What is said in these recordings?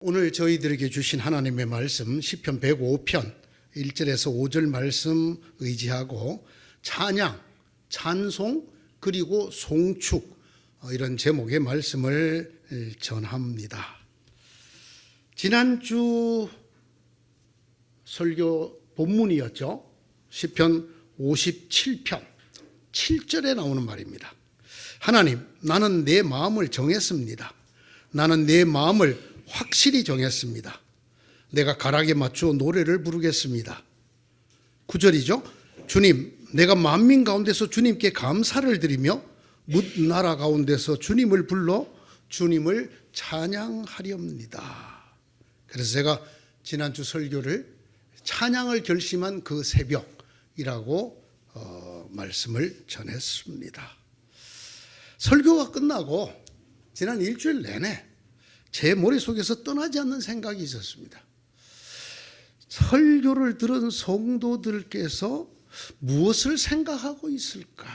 오늘 저희들에게 주신 하나님의 말씀 시편 105편 1절에서 5절 말씀 의지하고 찬양, 찬송 그리고 송축 이런 제목의 말씀을 전합니다. 지난주 설교 본문이었죠. 시편 57편 7절에 나오는 말입니다. 하나님, 나는 내 마음을 정했습니다. 나는 내 마음을 확실히 정했습니다. 내가 가락에 맞추어 노래를 부르겠습니다. 9절이죠. 주님, 내가 만민 가운데서 주님께 감사를 드리며 뭇 나라 가운데서 주님을 불러 주님을 찬양하렵니다. 그래서 제가 지난주 설교를 찬양을 결심한 그 새벽이라고 말씀을 전했습니다. 설교가 끝나고 지난 일주일 내내 제 머릿속에서 떠나지 않는 생각이 있었습니다. 설교를 들은 성도들께서 무엇을 생각하고 있을까?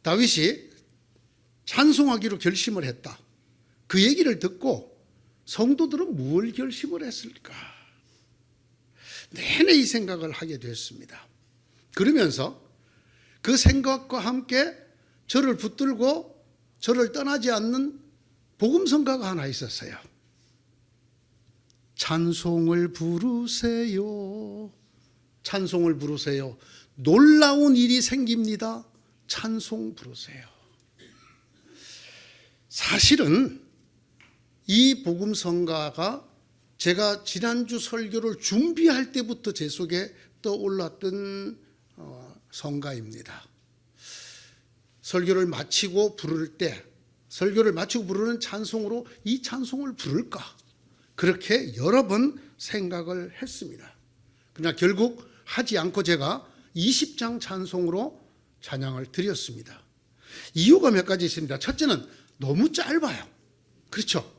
다윗이 찬송하기로 결심을 했다. 그 얘기를 듣고 성도들은 무엇을 결심을 했을까? 내내 이 생각을 하게 됐습니다. 그러면서 그 생각과 함께 저를 붙들고 저를 떠나지 않는 복음성가가 하나 있었어요. 찬송을 부르세요. 찬송을 부르세요. 놀라운 일이 생깁니다. 찬송 부르세요. 사실은 이 복음성가가 제가 지난주 설교를 준비할 때부터 제 속에 떠올랐던 성가입니다. 설교를 마치고 부를 때 설교를 마치고 부르는 찬송으로 이 찬송을 부를까? 그렇게 여러 번 생각을 했습니다. 그러나 결국 하지 않고 제가 20장 찬송으로 찬양을 드렸습니다. 이유가 몇 가지 있습니다. 첫째는 너무 짧아요. 그렇죠?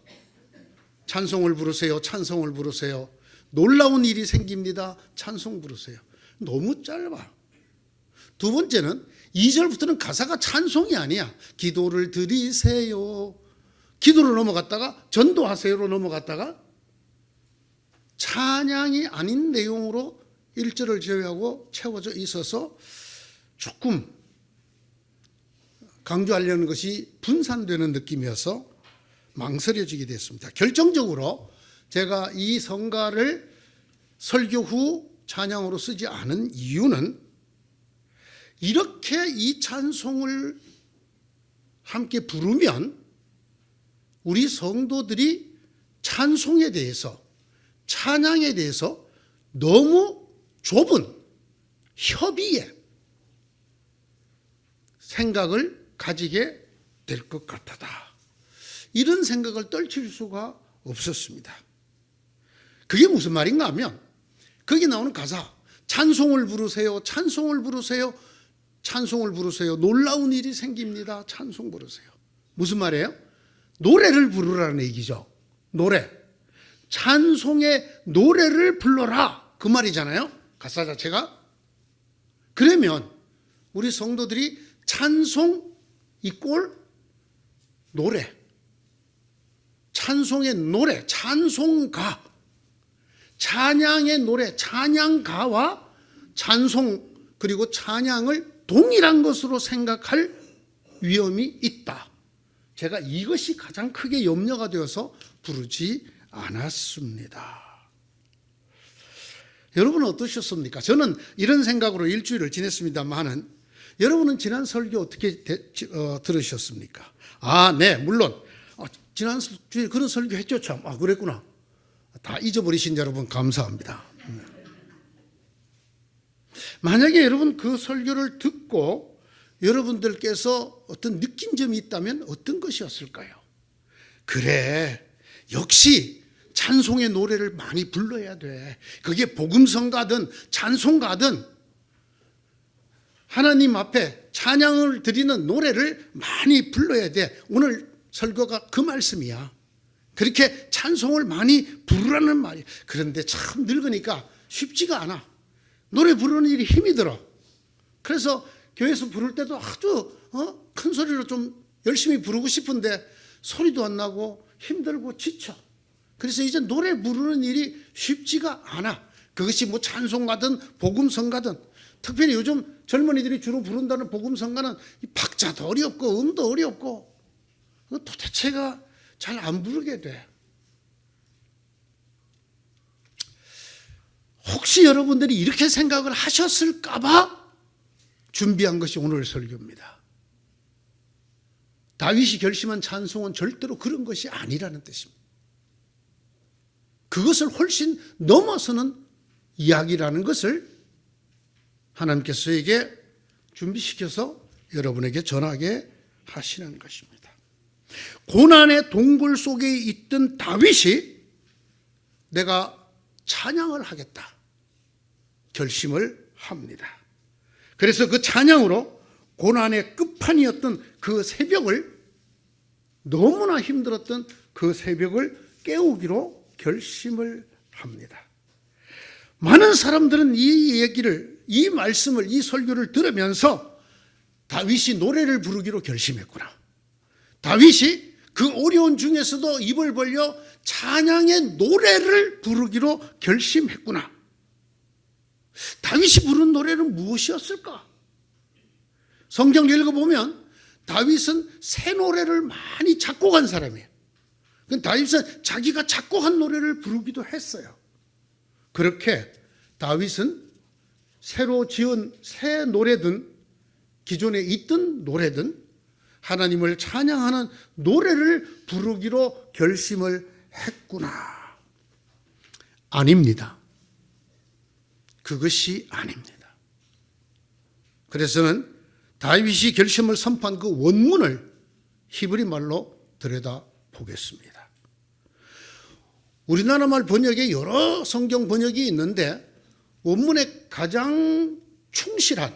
찬송을 부르세요. 찬송을 부르세요. 놀라운 일이 생깁니다. 찬송 부르세요. 너무 짧아. 두 번째는 2절부터는 가사가 찬송이 아니야. 기도를 드리세요. 기도로 넘어갔다가 전도하세요로 넘어갔다가 찬양이 아닌 내용으로 1절을 제외하고 채워져 있어서 조금 강조하려는 것이 분산되는 느낌이어서 망설여지게 됐습니다. 결정적으로 제가 이 성가를 설교 후 찬양으로 쓰지 않은 이유는 이렇게 이 찬송을 함께 부르면 우리 성도들이 찬송에 대해서 찬양에 대해서 너무 좁은 협의의 생각을 가지게 될 것 같다. 이런 생각을 떨칠 수가 없었습니다. 그게 무슨 말인가 하면 거기 나오는 가사 찬송을 부르세요. 찬송을 부르세요. 찬송을 부르세요. 놀라운 일이 생깁니다. 찬송 부르세요. 무슨 말이에요? 노래를 부르라는 얘기죠. 노래. 찬송의 노래를 불러라. 그 말이잖아요. 가사 자체가. 그러면 우리 성도들이 찬송 이꼴 노래. 찬송의 노래, 찬송가. 찬양의 노래, 찬양가와 찬송 그리고 찬양을 동일한 것으로 생각할 위험이 있다. 제가 이것이 가장 크게 염려가 되어서 부르지 않았습니다. 여러분은 어떠셨습니까? 저는 이런 생각으로 일주일을 지냈습니다만은 여러분은 지난 설교 어떻게 들으셨습니까? 네, 물론 지난 주에 그런 설교 했죠 참. 그랬구나. 다 잊어버리신 여러분 감사합니다. 만약에 여러분 그 설교를 듣고 여러분들께서 어떤 느낀 점이 있다면 어떤 것이었을까요? 그래, 역시 찬송의 노래를 많이 불러야 돼. 그게 복음성가든 찬송가든 하나님 앞에 찬양을 드리는 노래를 많이 불러야 돼. 오늘 설교가 그 말씀이야. 그렇게 찬송을 많이 부르라는 말이야. 그런데 참 늙으니까 쉽지가 않아. 노래 부르는 일이 힘이 들어. 그래서 교회에서 부를 때도 아주 큰 소리로 좀 열심히 부르고 싶은데 소리도 안 나고 힘들고 지쳐. 그래서 이제 노래 부르는 일이 쉽지가 않아. 그것이 뭐 찬송가든 복음성가든, 특별히 요즘 젊은이들이 주로 부른다는 복음성가는 박자도 어렵고 음도 어렵고 도대체가 잘 안 부르게 돼. 혹시 여러분들이 이렇게 생각을 하셨을까봐 준비한 것이 오늘 설교입니다. 다윗이 결심한 찬송은 절대로 그런 것이 아니라는 뜻입니다. 그것을 훨씬 넘어서는 이야기라는 것을 하나님께서 저에게 준비시켜서 여러분에게 전하게 하시는 것입니다. 고난의 동굴 속에 있던 다윗이 내가 찬양을 하겠다 결심을 합니다. 그래서 그 찬양으로 고난의 끝판이었던 그 새벽을, 너무나 힘들었던 그 새벽을 깨우기로 결심을 합니다. 많은 사람들은 이 얘기를, 이 말씀을, 이 설교를 들으면서 다윗이 노래를 부르기로 결심했구나, 다윗이 그 어려운 중에서도 입을 벌려 찬양의 노래를 부르기로 결심했구나, 다윗이 부른 노래는 무엇이었을까? 성경을 읽어보면 다윗은 새 노래를 많이 작곡한 사람이에요. 다윗은 자기가 작곡한 노래를 부르기도 했어요. 그렇게 다윗은 새로 지은 새 노래든 기존에 있던 노래든 하나님을 찬양하는 노래를 부르기로 결심을 했구나. 아닙니다. 그것이 아닙니다. 그래서는 다윗이 결심을 선포한 그 원문을 히브리 말로 들여다 보겠습니다. 우리나라 말 번역에 여러 성경 번역이 있는데 원문에 가장 충실한,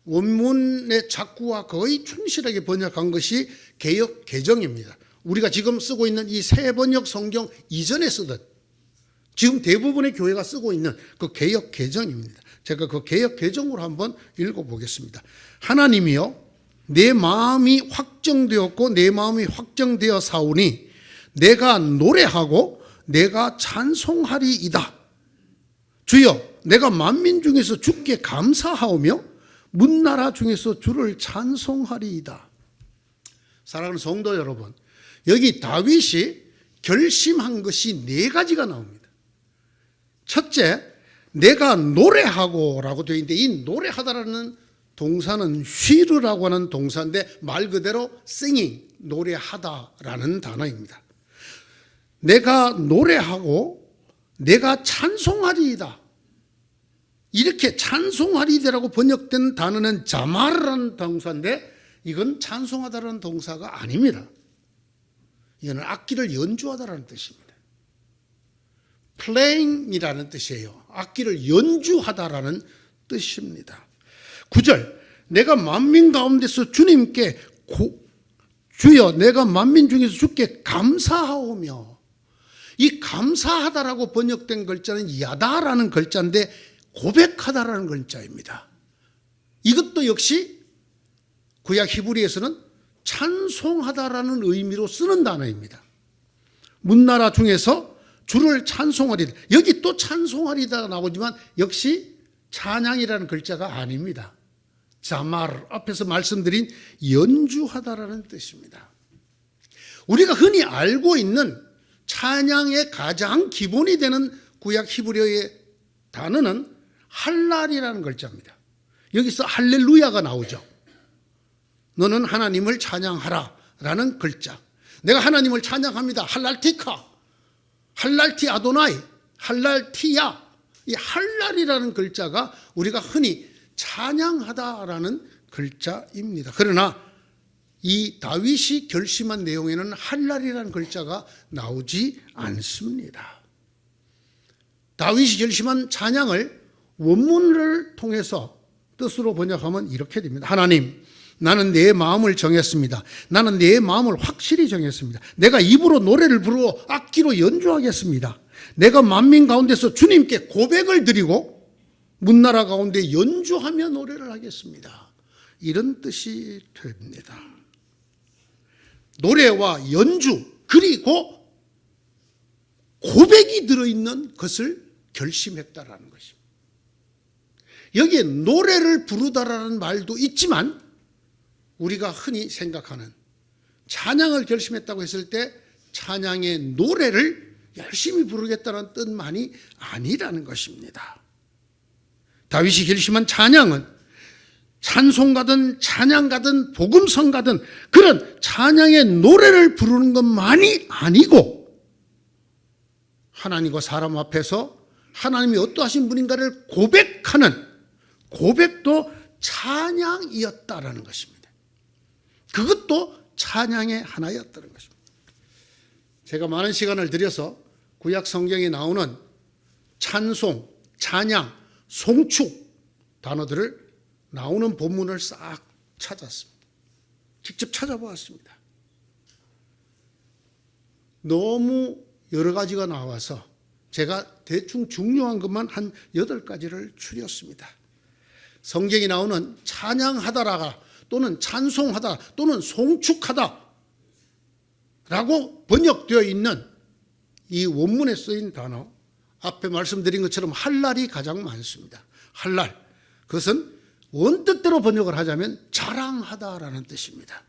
원문의 작구와 거의 충실하게 번역한 것이 개역 개정입니다. 우리가 지금 쓰고 있는 이 새 번역 성경 이전에 쓰던, 지금 대부분의 교회가 쓰고 있는 그 개역 개정입니다. 제가 그 개역 개정으로 한번 읽어보겠습니다. 하나님이여, 내 마음이 확정되었고 내 마음이 확정되어 사오니 내가 노래하고 내가 찬송하리이다. 주여, 내가 만민 중에서 주께 감사하오며 문나라 중에서 주를 찬송하리이다. 사랑하는 성도 여러분, 여기 다윗이 결심한 것이 네 가지가 나옵니다. 첫째, 내가 노래하고 라고 되어 있는데, 이 노래하다라는 동사는 쉬르라고 하는 동사인데 말 그대로 singing, 노래하다라는 단어입니다. 내가 노래하고 내가 찬송하리이다. 이렇게 찬송하리이다라고 번역된 단어는 자마르라는 동사인데 이건 찬송하다라는 동사가 아닙니다. 이거는 악기를 연주하다라는 뜻입니다. playing이라는 뜻이에요. 악기를 연주하다라는 뜻입니다. 9절, 내가 만민 가운데서 주님께 주여, 내가 만민 중에서 주께 감사하오며. 이 감사하다라고 번역된 글자는 야다라는 글자인데 고백하다라는 글자입니다. 이것도 역시 구약 히브리에서는 찬송하다라는 의미로 쓰는 단어입니다. 문나라 중에서 주를 찬송하리다. 여기 또 찬송하리다가 나오지만 역시 찬양이라는 글자가 아닙니다. 자마르, 앞에서 말씀드린 연주하다라는 뜻입니다. 우리가 흔히 알고 있는 찬양의 가장 기본이 되는 구약 히브리어의 단어는 할랄이라는 글자입니다. 여기서 할렐루야가 나오죠. 너는 하나님을 찬양하라 라는 글자. 내가 하나님을 찬양합니다. 할랄티카, 할랄티 아도나이, 할랄티야. 이 할랄이라는 글자가 우리가 흔히 찬양하다라는 글자입니다. 그러나 이 다윗이 결심한 내용에는 할랄이라는 글자가 나오지 않습니다. 다윗이 결심한 찬양을 원문을 통해서 뜻으로 번역하면 이렇게 됩니다. 하나님, 나는 내 마음을 정했습니다. 나는 내 마음을 확실히 정했습니다. 내가 입으로 노래를 부르고 악기로 연주하겠습니다. 내가 만민 가운데서 주님께 고백을 드리고 문나라 가운데 연주하며 노래를 하겠습니다. 이런 뜻이 됩니다. 노래와 연주, 그리고 고백이 들어있는 것을 결심했다라는 것입니다. 여기에 노래를 부르다라는 말도 있지만 우리가 흔히 생각하는 찬양을 결심했다고 했을 때 찬양의 노래를 열심히 부르겠다는 뜻만이 아니라는 것입니다. 다윗이 결심한 찬양은 찬송가든 찬양가든 복음성가든 그런 찬양의 노래를 부르는 것만이 아니고 하나님과 사람 앞에서 하나님이 어떠하신 분인가를 고백하는 고백도 찬양이었다라는 것입니다. 그것도 찬양의 하나였다는 것입니다. 제가 많은 시간을 들여서 구약 성경에 나오는 찬송, 찬양, 송축 단어들을 나오는 본문을 싹 찾았습니다. 직접 찾아보았습니다. 너무 여러 가지가 나와서 제가 대충 중요한 것만 한 8가지를 추렸습니다. 성경에 나오는 찬양하다라가 또는 찬송하다 또는 송축하다 라고 번역되어 있는 이 원문에 쓰인 단어, 앞에 말씀드린 것처럼 할랄이 가장 많습니다. 할랄, 그것은 원뜻대로 번역을 하자면 자랑하다라는 뜻입니다.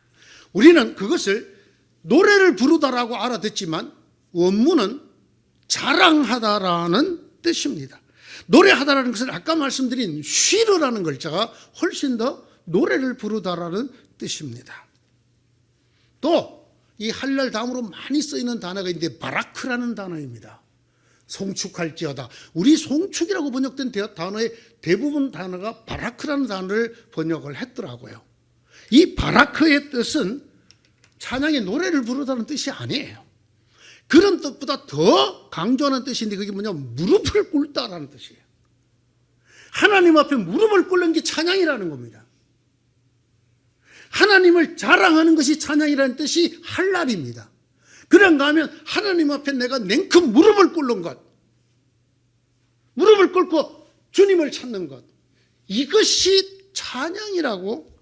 우리는 그것을 노래를 부르다라고 알아듣지만 원문은 자랑하다라는 뜻입니다. 노래하다라는 것은 아까 말씀드린 쉬르라는 글자가 훨씬 더 노래를 부르다라는 뜻입니다. 또 이 할랄 다음으로 많이 쓰이는 단어가 있는데 바라크라는 단어입니다. 송축할지어다. 우리 송축이라고 번역된 단어의 대부분 단어가 바라크라는 단어를 번역을 했더라고요. 이 바라크의 뜻은 찬양의 노래를 부르다는 뜻이 아니에요. 그런 뜻보다 더 강조하는 뜻인데 그게 뭐냐면 무릎을 꿇다라는 뜻이에요. 하나님 앞에 무릎을 꿇는 게 찬양이라는 겁니다. 하나님을 자랑하는 것이 찬양이라는 뜻이 할랄입니다. 그런가 하면 하나님 앞에 내가 냉큼 무릎을 꿇는 것, 무릎을 꿇고 주님을 찾는 것, 이것이 찬양이라고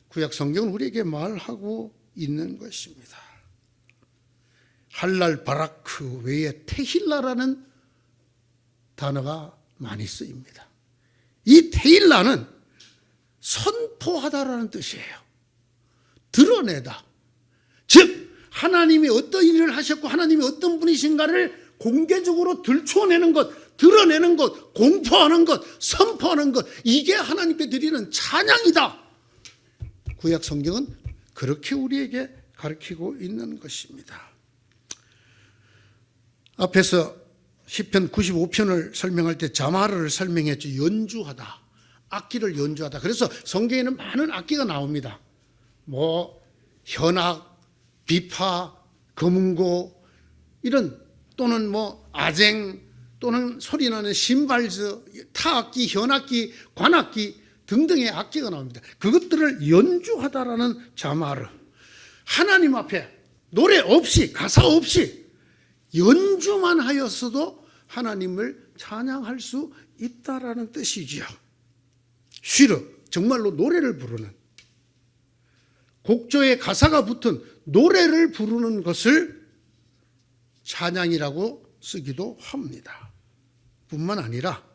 구약 성경은 우리에게 말하고 있는 것입니다. 할랄 바라크 외에 테힐라라는 단어가 많이 쓰입니다. 이 테힐라는 선포하다라는 뜻이에요. 드러내다. 즉 하나님이 어떤 일을 하셨고 하나님이 어떤 분이신가를 공개적으로 들춰내는 것, 드러내는 것, 공포하는 것, 선포하는 것, 이게 하나님께 드리는 찬양이다. 구약 성경은 그렇게 우리에게 가르치고 있는 것입니다. 앞에서 시편 95편을 설명할 때 자마르를 설명했죠. 연주하다. 악기를 연주하다. 그래서 성경에는 많은 악기가 나옵니다. 현악, 비파, 거문고 이런 또는 아쟁 또는 소리나는 심발즈, 타악기, 현악기, 관악기 등등의 악기가 나옵니다. 그것들을 연주하다라는 자마르. 하나님 앞에 노래 없이 가사 없이 연주만 하였어도 하나님을 찬양할 수 있다라는 뜻이지요. 쉬르, 정말로 노래를 부르는, 곡조에 가사가 붙은 노래를 부르는 것을 찬양이라고 쓰기도 합니다. 뿐만 아니라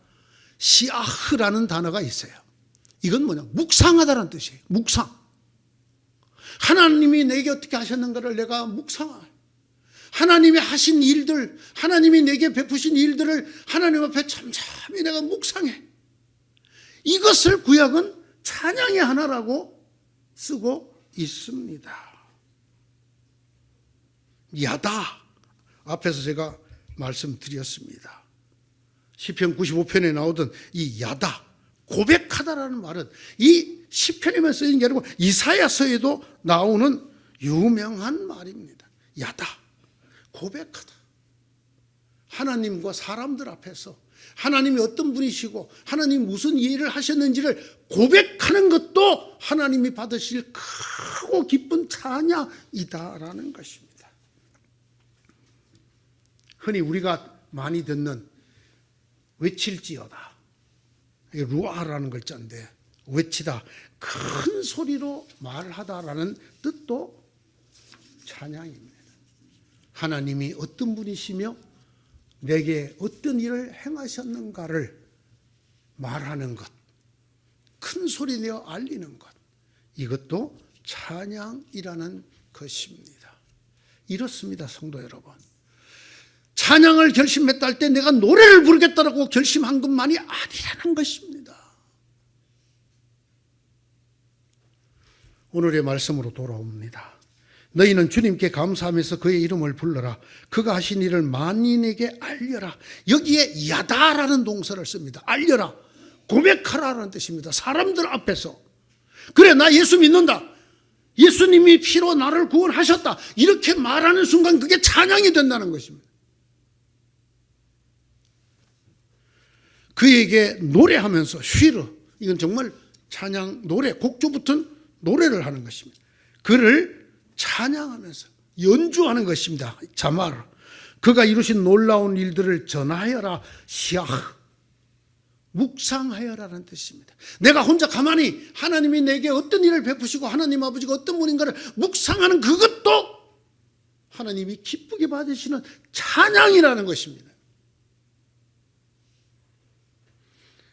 시아흐라는 단어가 있어요. 이건 뭐냐? 묵상하다라는 뜻이에요. 묵상. 하나님이 내게 어떻게 하셨는가를 내가 묵상할. 하나님이 하신 일들, 하나님이 내게 베푸신 일들을 하나님 앞에 잠잠히 내가 묵상해. 이것을 구약은 찬양의 하나라고 쓰고 있습니다. 야다. 앞에서 제가 말씀드렸습니다. 시편 95편에 나오던 이 야다, 고백하다라는 말은 이 시편에만 쓰이는 게 아니고 이사야서에도 나오는 유명한 말입니다. 야다, 고백하다. 하나님과 사람들 앞에서 하나님이 어떤 분이시고 하나님 무슨 일을 하셨는지를 고백하는 것도 하나님이 받으실 크고 기쁜 찬양이다라는 것입니다. 흔히 우리가 많이 듣는 외칠지어다. 이게 루아라는 글자인데 외치다, 큰 소리로 말하다라는 뜻도 찬양입니다. 하나님이 어떤 분이시며 내게 어떤 일을 행하셨는가를 말하는 것, 큰 소리 내어 알리는 것, 이것도 찬양이라는 것입니다. 이렇습니다, 성도 여러분. 찬양을 결심했다 할 때 내가 노래를 부르겠다라고 결심한 것만이 아니라는 것입니다. 오늘의 말씀으로 돌아옵니다. 너희는 주님께 감사하면서 그의 이름을 불러라. 그가 하신 일을 만인에게 알려라. 여기에 야다라는 동사를 씁니다. 알려라. 고백하라는 뜻입니다. 사람들 앞에서. 그래, 나 예수 믿는다. 예수님이 피로 나를 구원하셨다. 이렇게 말하는 순간 그게 찬양이 된다는 것입니다. 그에게 노래하면서 쉬르, 이건 정말 찬양, 노래, 곡조 붙은 노래를 하는 것입니다. 그를 찬양하면서 연주하는 것입니다. 자말, 그가 이루신 놀라운 일들을 전하여라. 시아흐, 묵상하여라는 뜻입니다. 내가 혼자 가만히 하나님이 내게 어떤 일을 베푸시고 하나님 아버지가 어떤 분인가를 묵상하는 그것도 하나님이 기쁘게 받으시는 찬양이라는 것입니다.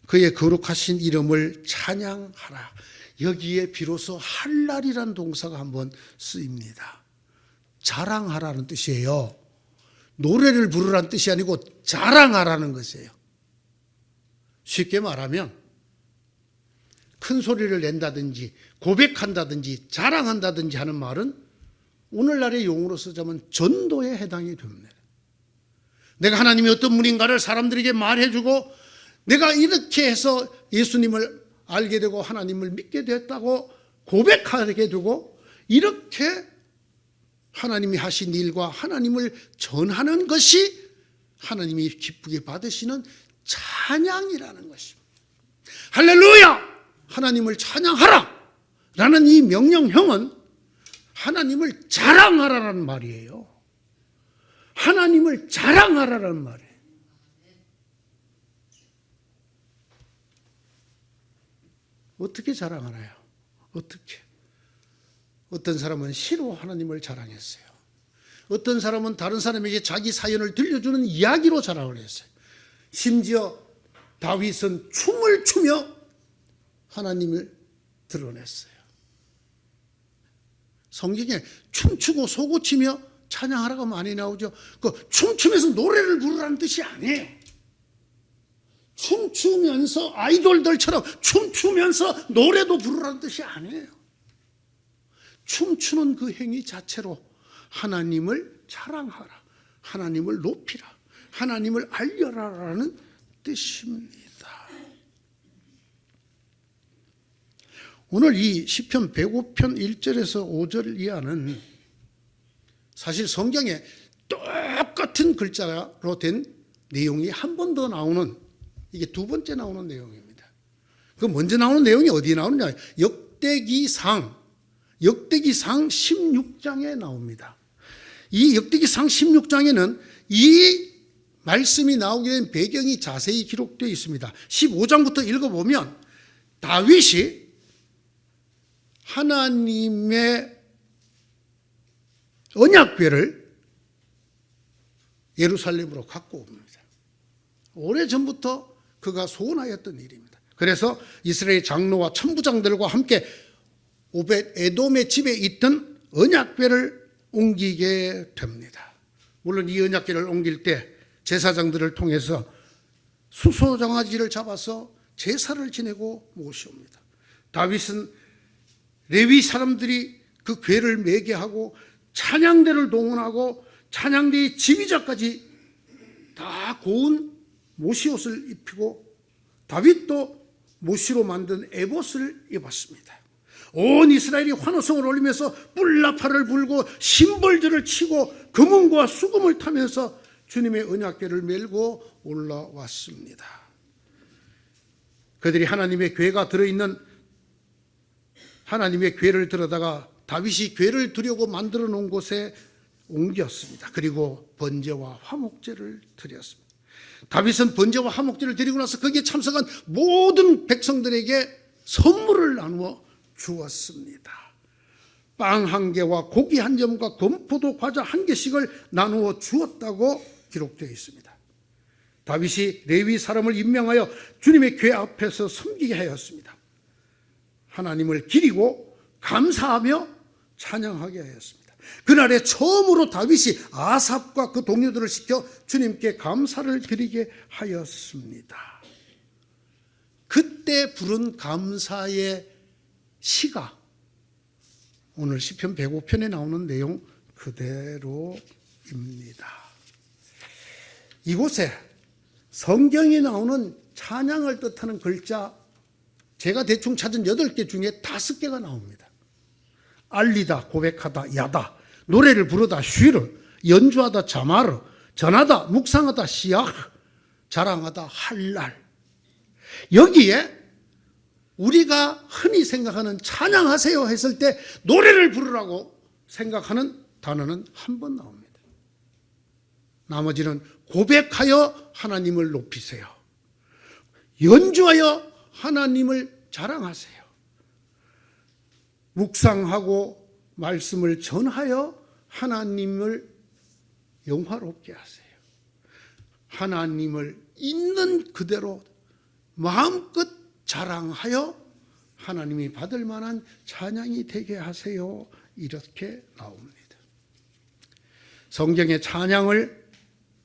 그의 거룩하신 이름을 찬양하라. 여기에 비로소 할랄이라는 동사가 한번 쓰입니다. 자랑하라는 뜻이에요. 노래를 부르라는 뜻이 아니고 자랑하라는 것이에요. 쉽게 말하면 큰 소리를 낸다든지 고백한다든지 자랑한다든지 하는 말은 오늘날의 용어로 쓰자면 전도에 해당이 됩니다. 내가 하나님이 어떤 분인가를 사람들에게 말해주고 내가 이렇게 해서 예수님을 알게 되고 하나님을 믿게 됐다고 고백하게 되고 이렇게 하나님이 하신 일과 하나님을 전하는 것이 하나님이 기쁘게 받으시는 찬양이라는 것입니다. 할렐루야! 하나님을 찬양하라! 라는 이 명령형은 하나님을 자랑하라는 말이에요. 하나님을 자랑하라는 말이에요. 어떻게 자랑하나요? 어떻게? 어떤 사람은 시로 하나님을 자랑했어요. 어떤 사람은 다른 사람에게 자기 사연을 들려주는 이야기로 자랑을 했어요. 심지어 다윗은 춤을 추며 하나님을 드러냈어요. 성경에 춤추고 소고치며 찬양하라고 많이 나오죠. 그 춤추면서 노래를 부르라는 뜻이 아니에요. 춤추면서 아이돌들처럼 춤추면서 노래도 부르라는 뜻이 아니에요. 춤추는 그 행위 자체로 하나님을 자랑하라, 하나님을 높이라, 하나님을 알려라라는 뜻입니다. 오늘 이 시편 105편 1절에서 5절 이하는 사실 성경에 똑같은 글자로 된 내용이 한 번 더 나오는, 이게 두 번째 나오는 내용입니다. 그 먼저 나오는 내용이 어디에 나오느냐? 역대기상 16장에 나옵니다. 이 역대기상 16장에는 이 말씀이 나오게 된 배경이 자세히 기록되어 있습니다. 15장부터 읽어보면 다윗이 하나님의 언약궤를 예루살렘으로 갖고 옵니다. 오래전부터 그가 소원하였던 일입니다. 그래서 이스라엘 장로와 천부장들과 함께 오벳 에돔의 집에 있던 언약궤를 옮기게 됩니다. 물론 이 언약궤를 옮길 때 제사장들을 통해서 수소장아지를 잡아서 제사를 지내고 모셔옵니다. 다윗은 레위 사람들이 그 궤를 매게 하고 찬양대를 동원하고 찬양대의 지휘자까지 다 고운 모시옷을 입히고 다윗도 모시로 만든 에봇을 입었습니다. 온 이스라엘이 환호성을 올리면서 뿔나팔을 불고 심벌들을 치고 금은과 수금을 타면서 주님의 언약궤를 메고 올라왔습니다. 그들이 하나님의 궤가 들어있는 하나님의 궤를 들어다가 다윗이 궤를 두려고 만들어 놓은 곳에 옮겼습니다. 그리고 번제와 화목제를 드렸습니다. 다윗은 번제와 화목제를 드리고 나서 거기에 참석한 모든 백성들에게 선물을 나누어 주었습니다. 빵 1개와 고기 1점과 건포도 과자 1개씩을 나누어 주었다고 기록되어 있습니다. 다윗이 레위 사람을 임명하여 주님의 궤 앞에서 섬기게 하였습니다. 하나님을 기리고 감사하며 찬양하게 하였습니다. 그날에 처음으로 다윗이 아삽과 그 동료들을 시켜 주님께 감사를 드리게 하였습니다. 그때 부른 감사의 시가 오늘 시편 105편에 나오는 내용 그대로입니다. 이곳에 성경에 나오는 찬양을 뜻하는 글자 제가 대충 찾은 8개 중에 5개가 나옵니다. 알리다, 고백하다, 야다, 노래를 부르다, 쉬르, 연주하다, 자마르, 전하다, 묵상하다, 시악, 자랑하다, 할랄. 여기에 우리가 흔히 생각하는 찬양하세요 했을 때 노래를 부르라고 생각하는 단어는 한 번 나옵니다. 나머지는 고백하여 하나님을 높이세요. 연주하여 하나님을 자랑하세요. 묵상하고 말씀을 전하여 하나님을 영화롭게 하세요. 하나님을 있는 그대로 마음껏 자랑하여 하나님이 받을 만한 찬양이 되게 하세요. 이렇게 나옵니다. 성경의 찬양을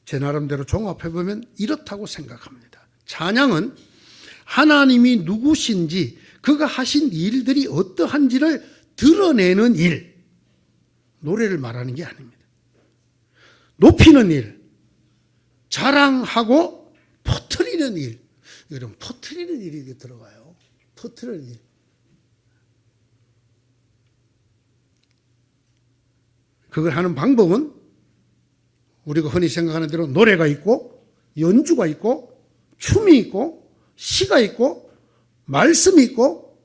제 나름대로 종합해보면 이렇다고 생각합니다. 찬양은 하나님이 누구신지 그가 하신 일들이 어떠한지를 드러내는 일, 노래를 말하는 게 아닙니다. 높이는 일, 자랑하고 퍼뜨리는 일. 여러분, 퍼뜨리는 일이 들어가요. 퍼뜨리는 일. 그걸 하는 방법은 우리가 흔히 생각하는 대로 노래가 있고 연주가 있고 춤이 있고 시가 있고 말씀이 있고,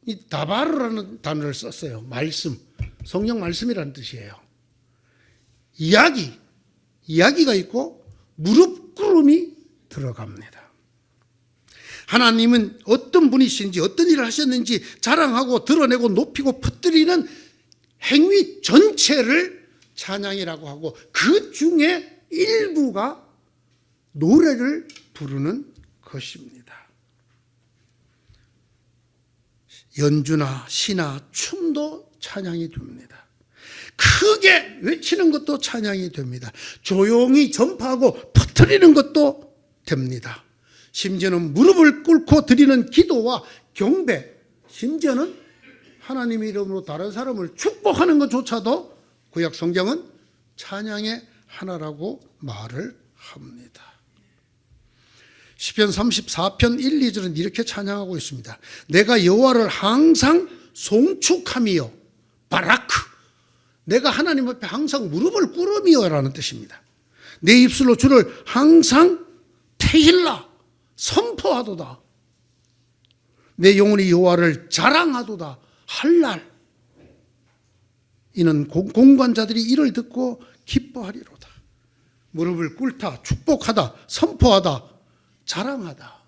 이 다바르라는 단어를 썼어요. 말씀, 성경 말씀이라는 뜻이에요. 이야기가 있고 무릎 꿇음이 들어갑니다. 하나님은 어떤 분이신지 어떤 일을 하셨는지 자랑하고 드러내고 높이고 퍼뜨리는 행위 전체를 찬양이라고 하고, 그 중에 일부가 노래를 부르는 것입니다. 연주나 시나 춤도 찬양이 됩니다. 크게 외치는 것도 찬양이 됩니다. 조용히 전파하고 퍼뜨리는 것도 됩니다. 심지어는 무릎을 꿇고 드리는 기도와 경배, 심지어는 하나님의 이름으로 다른 사람을 축복하는 것조차도 구약 성경은 찬양의 하나라고 말을 합니다. 시편 34편 1, 2절은 이렇게 찬양하고 있습니다. 내가 여호와를 항상 송축하미요, 바라크. 내가 하나님 앞에 항상 무릎을 꿇으미요 라는 뜻입니다. 내 입술로 주를 항상 테힐라, 선포하도다. 내 영혼이 여호와를 자랑하도다. 할랄. 이는 공관자들이 이를 듣고 기뻐하리로다. 무릎을 꿇다, 축복하다, 선포하다, 자랑하다.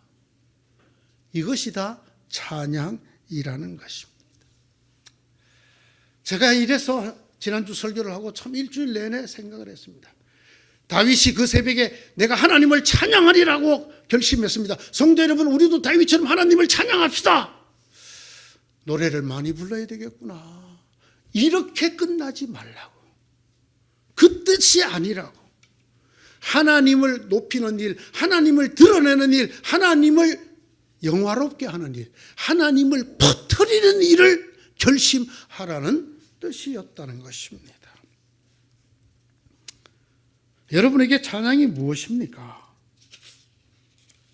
이것이 다 찬양이라는 것입니다. 제가 이래서 지난주 설교를 하고 참 일주일 내내 생각을 했습니다. 다윗이 그 새벽에 내가 하나님을 찬양하리라고 결심했습니다. 성도 여러분, 우리도 다윗처럼 하나님을 찬양합시다. 노래를 많이 불러야 되겠구나. 이렇게 끝나지 말라고. 그 뜻이 아니라고. 하나님을 높이는 일, 하나님을 드러내는 일, 하나님을 영화롭게 하는 일, 하나님을 퍼뜨리는 일을 결심하라는 뜻이었다는 것입니다. 여러분에게 찬양이 무엇입니까?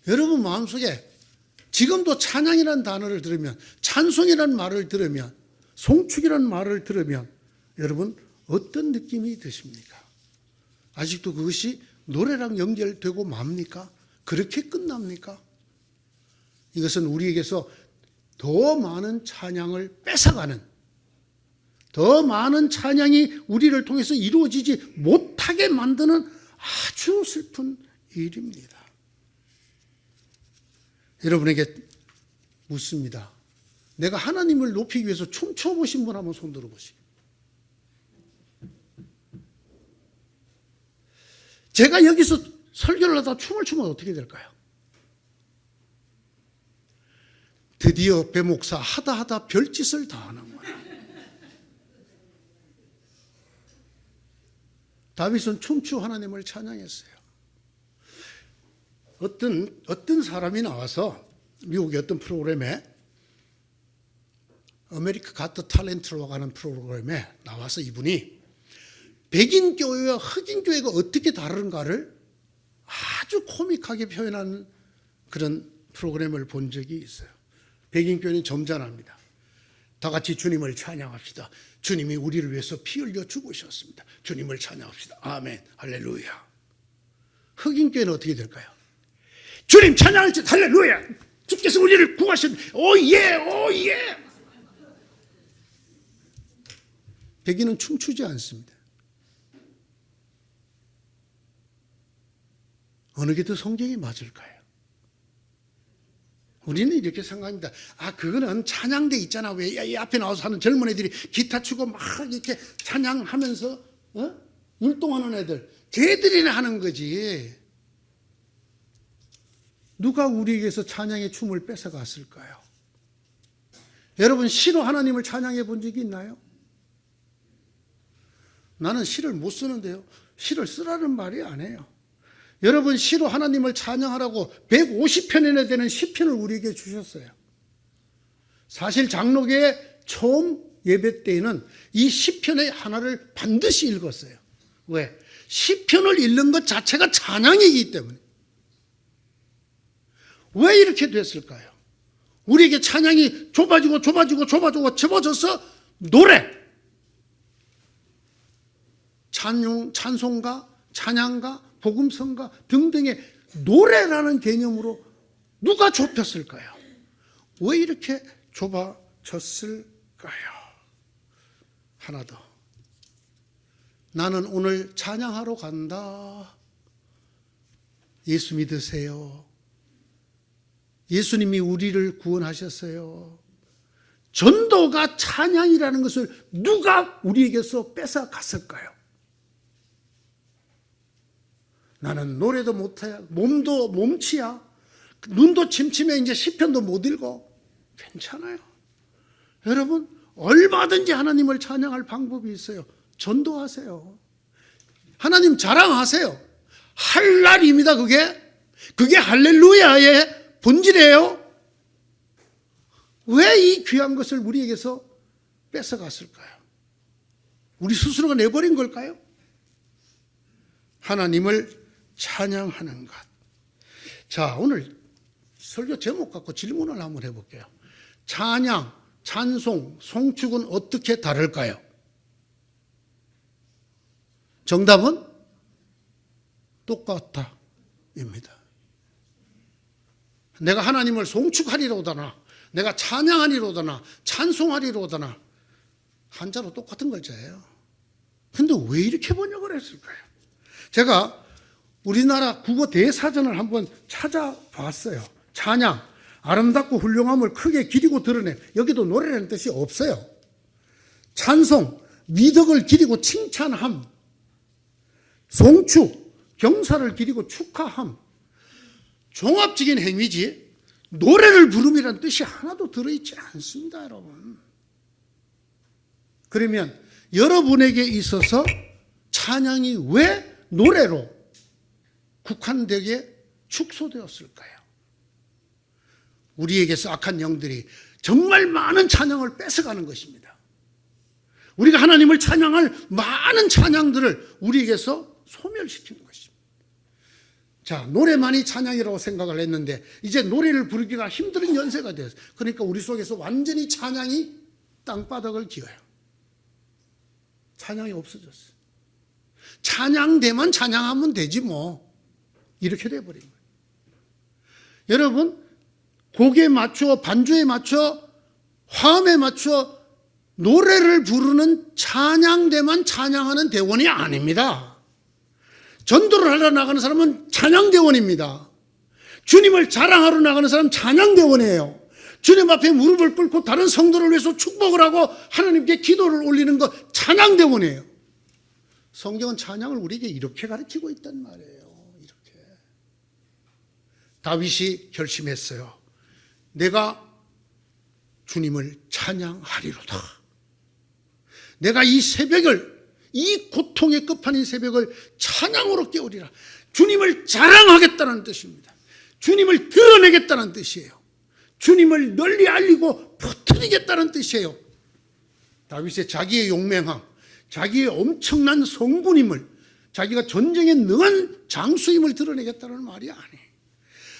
여러분 마음속에 지금도 찬양이라는 단어를 들으면, 찬송이라는 말을 들으면, 송축이라는 말을 들으면 여러분 어떤 느낌이 드십니까? 아직도 그것이 노래랑 연결되고 맙니까? 그렇게 끝납니까? 이것은 우리에게서 더 많은 찬양을 뺏어가는, 더 많은 찬양이 우리를 통해서 이루어지지 못하게 만드는 아주 슬픈 일입니다. 여러분에게 묻습니다. 내가 하나님을 높이기 위해서 춤춰보신 분 한번 손 들어보시죠. 제가 여기서 설교를 하다 춤을 추면 어떻게 될까요? 드디어 배 목사 하다 별짓을 다 하는 거야. 다윗은 춤추 하나님을 찬양했어요. 어떤 사람이 나와서 미국의 어떤 프로그램에 아메리카 갓 탤런트로 가는 프로그램에 나와서 이분이 백인 교회와 흑인 교회가 어떻게 다른가를 아주 코믹하게 표현하는 그런 프로그램을 본 적이 있어요. 백인 교회는 점잖합니다. 다 같이 주님을 찬양합시다. 주님이 우리를 위해서 피 흘려 죽으셨습니다. 주님을 찬양합시다. 아멘, 할렐루야. 흑인 교회는 어떻게 될까요? 주님 찬양할지 할렐루야. 주께서 우리를 구하셨는데 오예 오예. 백인은 춤추지 않습니다. 어느 게 더 성경이 맞을까요? 우리는 이렇게 생각합니다. 아, 그거는 찬양대 있잖아. 왜 이 앞에 나와서 하는 젊은 애들이 기타 치고 막 이렇게 찬양하면서 율동하는 애들, 걔들이나 하는 거지. 누가 우리에게서 찬양의 춤을 뺏어갔을까요? 여러분, 시로 하나님을 찬양해 본 적이 있나요? 나는 시를 못 쓰는데요. 시를 쓰라는 말이 아니에요. 여러분, 시로 하나님을 찬양하라고 150편이나 되는 시편을 우리에게 주셨어요. 사실 장로교의 처음 예배 때에는 이 시편의 하나를 반드시 읽었어요. 왜? 시편을 읽는 것 자체가 찬양이기 때문에. 왜 이렇게 됐을까요? 우리에게 찬양이 좁아지고 좁아져서 노래, 찬송가, 찬양가, 복음성가 등등의 노래라는 개념으로 누가 좁혔을까요? 왜 이렇게 좁아졌을까요? 하나 더. 나는 오늘 찬양하러 간다. 예수 믿으세요. 예수님이 우리를 구원하셨어요. 전도가 찬양이라는 것을 누가 우리에게서 뺏어갔을까요? 나는 노래도 못해, 몸도 몸치야, 눈도 침침해, 이제 시편도 못 읽어. 괜찮아요. 여러분, 얼마든지 하나님을 찬양할 방법이 있어요. 전도하세요. 하나님 자랑하세요. 할 날입니다. 그게 할렐루야의 본질이에요. 왜 이 귀한 것을 우리에게서 뺏어갔을까요? 우리 스스로가 내버린 걸까요? 하나님을 찬양하는 것. 자, 오늘 설교 제목 갖고 질문을 한번 해볼게요. 찬양, 찬송, 송축은 어떻게 다를까요? 정답은 똑같다 입니다. 내가 하나님을 송축하리로다나, 내가 찬양하리로다나, 찬송하리로다나 한자로 똑같은 글자예요. 근데 왜 이렇게 번역을 했을까요? 제가 우리나라 국어 대사전을 한번 찾아봤어요. 찬양, 아름답고 훌륭함을 크게 기리고 드러내. 여기도 노래라는 뜻이 없어요. 찬송, 미덕을 기리고 칭찬함. 송축, 경사를 기리고 축하함. 종합적인 행위지 노래를 부름이라는 뜻이 하나도 들어있지 않습니다, 여러분. 그러면 여러분에게 있어서 찬양이 왜 노래로 국한되게 축소되었을까요? 우리에게서 악한 영들이 정말 많은 찬양을 뺏어가는 것입니다. 우리가 하나님을 찬양할 많은 찬양들을 우리에게서 소멸시키는 것입니다. 자, 노래만이 찬양이라고 생각을 했는데 이제 노래를 부르기가 힘든 연세가 되었어요. 그러니까 우리 속에서 완전히 찬양이 땅바닥을 기어요. 찬양이 없어졌어요. 찬양대만 찬양하면 되지 뭐. 이렇게 돼버린 거예요. 여러분, 곡에 맞춰, 반주에 맞춰, 화음에 맞춰 노래를 부르는 찬양대만 찬양하는 대원이 아닙니다. 전도를 하러 나가는 사람은 찬양대원입니다. 주님을 자랑하러 나가는 사람은 찬양대원이에요. 주님 앞에 무릎을 꿇고 다른 성도를 위해서 축복을 하고 하나님께 기도를 올리는 것, 찬양 때문이에요. 성경은 찬양을 우리에게 이렇게 가르치고 있단 말이에요. 이렇게. 다윗이 결심했어요. 내가 주님을 찬양하리로다. 내가 이 새벽을, 이 고통의 끝판인 새벽을 찬양으로 깨우리라. 주님을 자랑하겠다는 뜻입니다. 주님을 드러내겠다는 뜻이에요. 주님을 널리 알리고 퍼뜨리겠다는 뜻이에요. 다윗의 자기의 용맹함, 자기의 엄청난 성군임을, 자기가 전쟁에 능한 장수임을 드러내겠다는 말이 아니에요.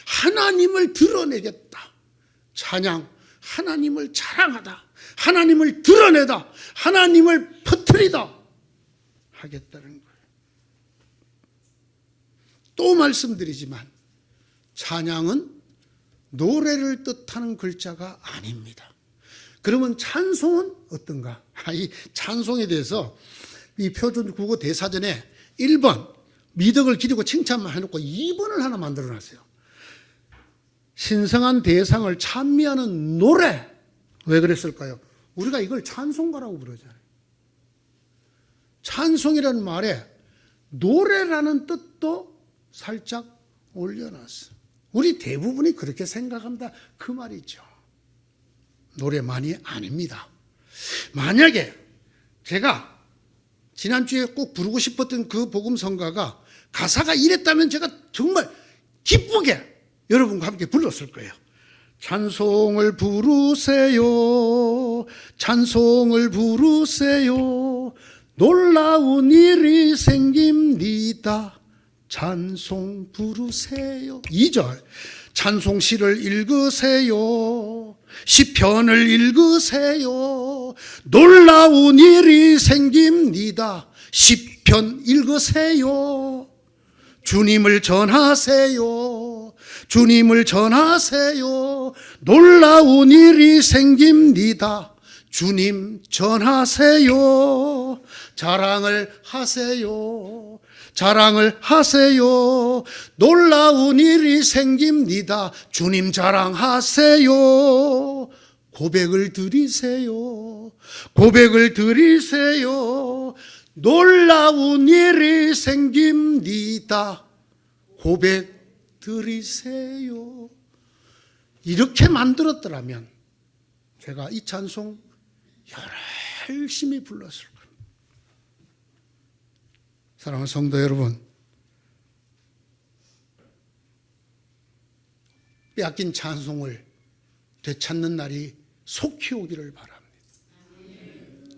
하나님을 드러내겠다. 찬양, 하나님을 자랑하다. 하나님을 드러내다. 하나님을 퍼뜨리다. 하겠다는 거예요. 또 말씀드리지만 찬양은 노래를 뜻하는 글자가 아닙니다. 그러면 찬송은 어떤가? 이 찬송에 대해서 이 표준 국어 대사전에 1번 미덕을 기리고 칭찬만 해놓고 2번을 하나 만들어놨어요. 신성한 대상을 찬미하는 노래. 왜 그랬을까요? 우리가 이걸 찬송가라고 부르잖아요. 찬송이라는 말에 노래라는 뜻도 살짝 올려놨어요. 우리 대부분이 그렇게 생각한다 그 말이죠. 노래만이 아닙니다. 만약에 제가 지난주에 꼭 부르고 싶었던 그 복음성가가 가사가 이랬다면 제가 정말 기쁘게 여러분과 함께 불렀을 거예요. 찬송을 부르세요. 찬송을 부르세요. 놀라운 일이 생깁니다. 찬송 부르세요. 2절 찬송시를 읽으세요. 시편을 읽으세요. 놀라운 일이 생깁니다. 시편 읽으세요. 주님을 전하세요. 주님을 전하세요. 놀라운 일이 생깁니다. 주님 전하세요. 자랑을 하세요. 자랑을 하세요. 놀라운 일이 생깁니다. 주님 자랑하세요. 고백을 드리세요. 고백을 드리세요. 놀라운 일이 생깁니다. 고백 드리세요. 이렇게 만들었더라면 제가 이 찬송 열심히 불렀을 거예요. 사랑하는 성도 여러분, 빼앗긴 찬송을 되찾는 날이 속히 오기를 바랍니다.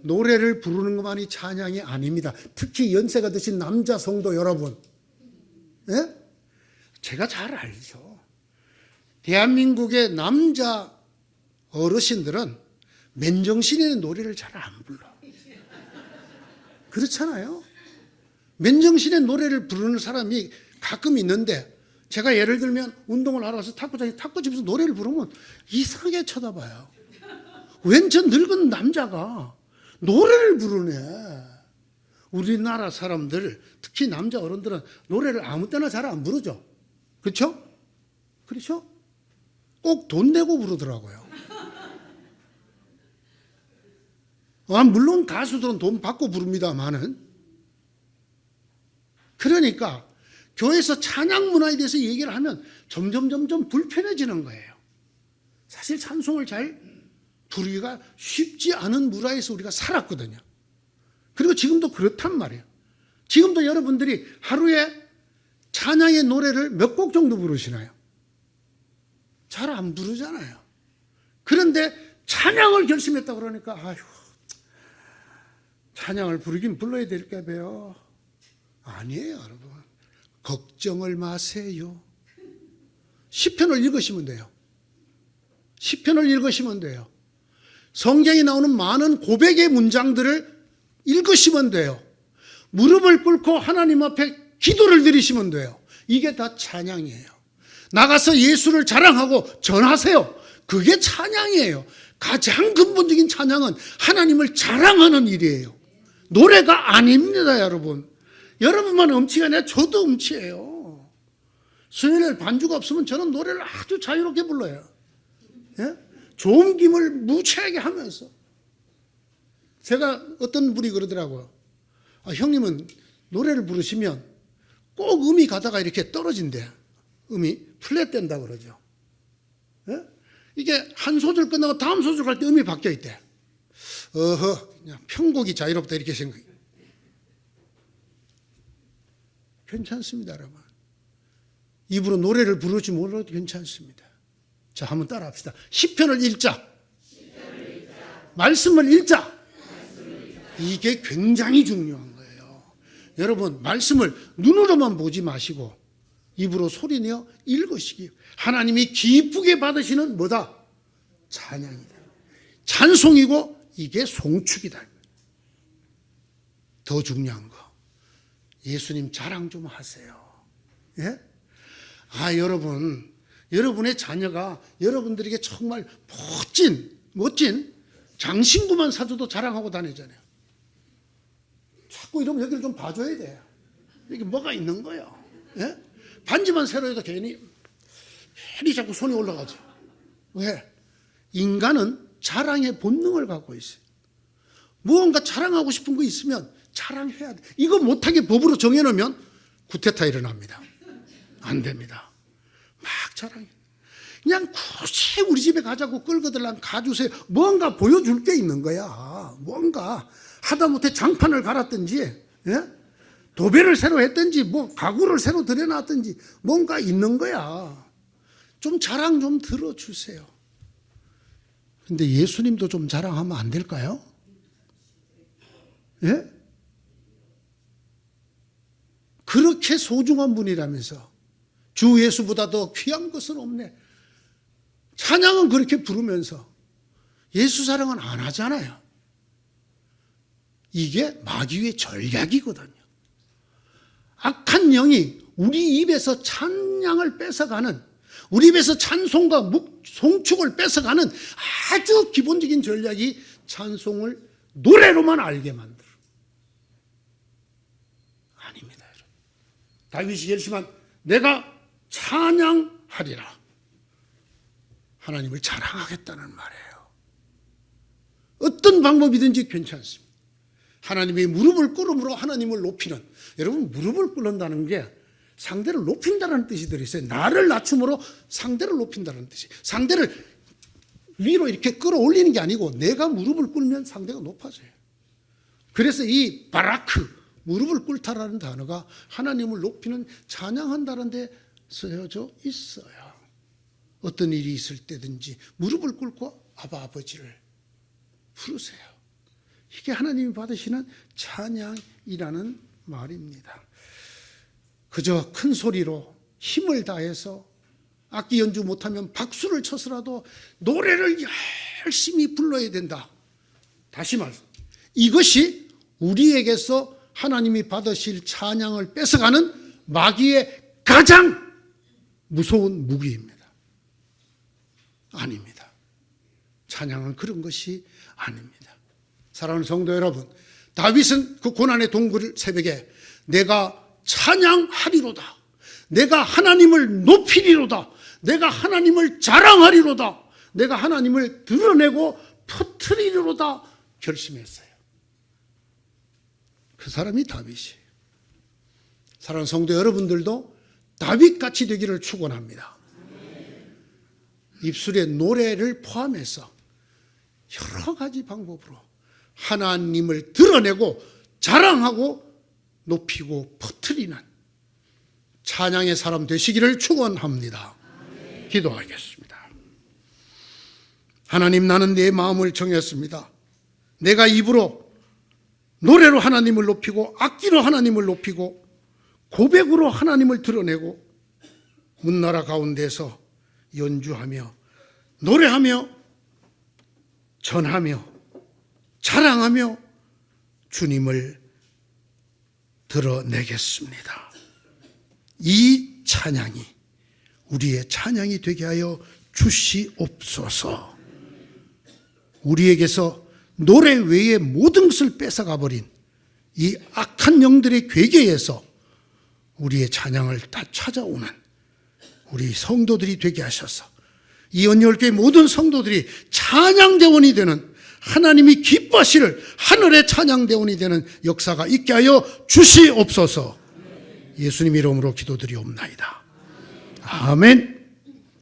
노래를 부르는 것만이 찬양이 아닙니다. 특히 연세가 드신 남자 성도 여러분, 예? 제가 잘 알죠. 대한민국의 남자 어르신들은 맨정신에는 노래를 잘 안 불러. 그렇잖아요. 맨정신에 노래를 부르는 사람이 가끔 있는데, 제가 예를 들면 운동을 하러 가서 탁구집에서 노래를 부르면 이상하게 쳐다봐요. 웬 저 늙은 남자가 노래를 부르네. 우리나라 사람들, 특히 남자 어른들은 노래를 아무 때나 잘 안 부르죠. 그렇죠? 그렇죠? 꼭 돈 내고 부르더라고요. 물론 가수들은 돈 받고 부릅니다만은. 그러니까 교회에서 찬양 문화에 대해서 얘기를 하면 점점 불편해지는 거예요. 사실 찬송을 잘 부르기가 쉽지 않은 문화에서 우리가 살았거든요. 그리고 지금도 그렇단 말이에요. 지금도 여러분들이 하루에 찬양의 노래를 몇 곡 정도 부르시나요? 잘 안 부르잖아요. 그런데 찬양을 결심했다 그러니까 아휴, 찬양을 부르긴 불러야 될까 봐요. 아니에요, 여러분. 걱정을 마세요. 시편을 읽으시면 돼요. 시편을 읽으시면 돼요. 성경에 나오는 많은 고백의 문장들을 읽으시면 돼요. 무릎을 꿇고 하나님 앞에 기도를 드리시면 돼요. 이게 다 찬양이에요. 나가서 예수를 자랑하고 전하세요. 그게 찬양이에요. 가장 근본적인 찬양은 하나님을 자랑하는 일이에요. 노래가 아닙니다, 여러분. 여러분만 음치가 아니라 저도 음치예요. 수요일에 반주가 없으면 저는 노래를 아주 자유롭게 불러요. 예? 조음김을 무채하게 하면서. 제가 어떤 분이 그러더라고요. 형님은 노래를 부르시면 꼭 음이 가다가 이렇게 떨어진대. 음이 플랫된다 그러죠. 예? 이게 한 소절 끝나고 다음 소절 갈 때 음이 바뀌어 있대. 그냥 편곡이 자유롭다 이렇게 생각해요. 괜찮습니다, 여러분. 입으로 노래를 부르지 몰라도 괜찮습니다. 자, 한번 따라 합시다. 시편을 읽자. 말씀을 읽자. 이게 굉장히 중요한 거예요. 여러분, 말씀을 눈으로만 보지 마시고 입으로 소리내어 읽으시기. 하나님이 기쁘게 받으시는 뭐다? 찬양이다. 찬송이고 이게 송축이다. 더 중요한 거. 예수님 자랑 좀 하세요. 예? 여러분, 여러분의 자녀가 여러분들에게 정말 멋진 장신구만 사줘도 자랑하고 다니잖아요. 자꾸 이러면 여기를 좀 봐줘야 돼요. 이게 뭐가 있는 거예요. 예? 반지만 새로 해도 괜히 자꾸 손이 올라가죠. 왜? 인간은 자랑의 본능을 갖고 있어요. 무언가 자랑하고 싶은 거 있으면 자랑해야 돼. 이거 못하게 법으로 정해놓으면 구테타 일어납니다. 안 됩니다. 막 자랑해. 그냥 굳이 우리 집에 가자고 끌고 들라면 가주세요. 뭔가 보여줄 게 있는 거야. 뭔가 하다못해 장판을 갈았든지, 예? 도배를 새로 했든지, 뭐 가구를 새로 들여놨든지 뭔가 있는 거야. 좀 자랑 좀 들어주세요. 근데 예수님도 좀 자랑하면 안 될까요? 예? 그렇게 소중한 분이라면서 주 예수보다 더 귀한 것은 없네. 찬양은 그렇게 부르면서 예수 사랑은 안 하잖아요. 이게 마귀의 전략이거든요. 악한 영이 우리 입에서 찬양을 뺏어가는, 우리 입에서 찬송과 송축을 뺏어가는 아주 기본적인 전략이 찬송을 노래로만 알게 만들어. 아닙니다, 여러분. 다윗이 결심한 내가 찬양하리라. 하나님을 자랑하겠다는 말이에요. 어떤 방법이든지 괜찮습니다. 하나님의 무릎을 꿇음으로 하나님을 높이는, 여러분 무릎을 꿇는다는 게 상대를 높인다는 뜻이 들어있어요. 나를 낮춤으로 상대를 높인다는 뜻이. 상대를 위로 이렇게 끌어올리는 게 아니고 내가 무릎을 꿇으면 상대가 높아져요. 그래서 이 바라크, 무릎을 꿇다라는 단어가 하나님을 높이는, 찬양한다는 데 쓰여져 있어요. 어떤 일이 있을 때든지 무릎을 꿇고 아버지를 부르세요. 이게 하나님이 받으시는 찬양이라는 말입니다. 그저 큰 소리로 힘을 다해서 악기 연주 못하면 박수를 쳐서라도 노래를 열심히 불러야 된다. 다시 말씀, 이것이 우리에게서 하나님이 받으실 찬양을 뺏어가는 마귀의 가장 무서운 무기입니다. 아닙니다. 찬양은 그런 것이 아닙니다. 사랑하는 성도 여러분, 다윗은 그 고난의 동굴 새벽에 내가 찬양하리로다, 내가 하나님을 높이리로다, 내가 하나님을 자랑하리로다, 내가 하나님을 드러내고 퍼뜨리리로다 결심했어요. 그 사람이 다윗이에요. 사랑하는 성도 여러분들도 다윗같이 되기를 축원합니다. 입술에 노래를 포함해서 여러 가지 방법으로 하나님을 드러내고 자랑하고 높이고 퍼뜨리는 찬양의 사람 되시기를 축원합니다. 기도하겠습니다. 하나님, 나는 내 마음을 정했습니다. 내가 입으로 노래로 하나님을 높이고 악기로 하나님을 높이고 고백으로 하나님을 드러내고 문나라 가운데서 연주하며 노래하며 전하며 자랑하며 주님을 드러내겠습니다. 이 찬양이 우리의 찬양이 되게 하여 주시옵소서. 우리에게서 노래 외에 모든 것을 뺏어가 버린 이 악한 영들의 괴계에서 우리의 찬양을 다 찾아오는 우리 성도들이 되게 하셔서 이언열교회 모든 성도들이 찬양대원이 되는, 하나님이 기뻐하시는 하늘의 찬양대원이 되는 역사가 있게 하여 주시옵소서. 예수님 이름으로 기도드리옵나이다. 아멘.